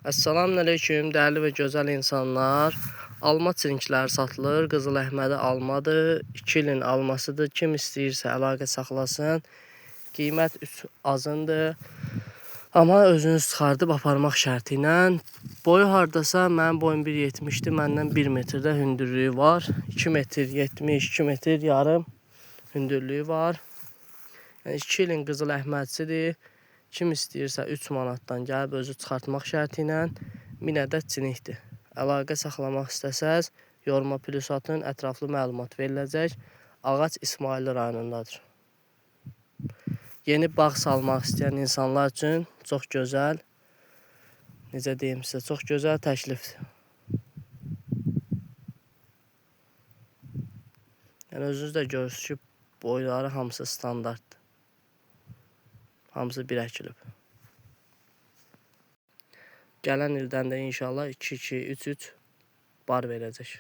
Assalamualaikum değerli ve güzel insanlar. Alma çirinkləri satılır. Qızıl Əhmədi almadır. 2 ilin almasıdır. Kim istəyirsə əlaqə saxlasın. Qiymət 3 azındır. Amma özünüz çıxardıb aparmaq şərti ilə. Boyu hardasa mənim boyum 1.70-dir. Məndən 1 metrdə hündürlüyü var. 2 metr 70, 2 metr yarım hündürlüyü var. Yəni 2 ilin Qızıl Əhmədisidir. Kim istəyirsə 3 manatdan gəlib özü çıxartmaq şərti ilə 1000 ədəd çinikdir. Əlaqə saxlamaq istəsəz yoruma plus atın, ətraflı məlumat veriləcək. Ağac İsmailli rayonundadır. Yeni bağ salmaq istəyən insanlar üçün çox gözəl, necə deyim sizə, çox gözəl təklifdir. Yəni özünüz də görürsünüz ki, boyları hamısı standartdır. Hamısı bir əkilib. Gələn ildən də inşallah 2-2, 3-3 bar verəcək.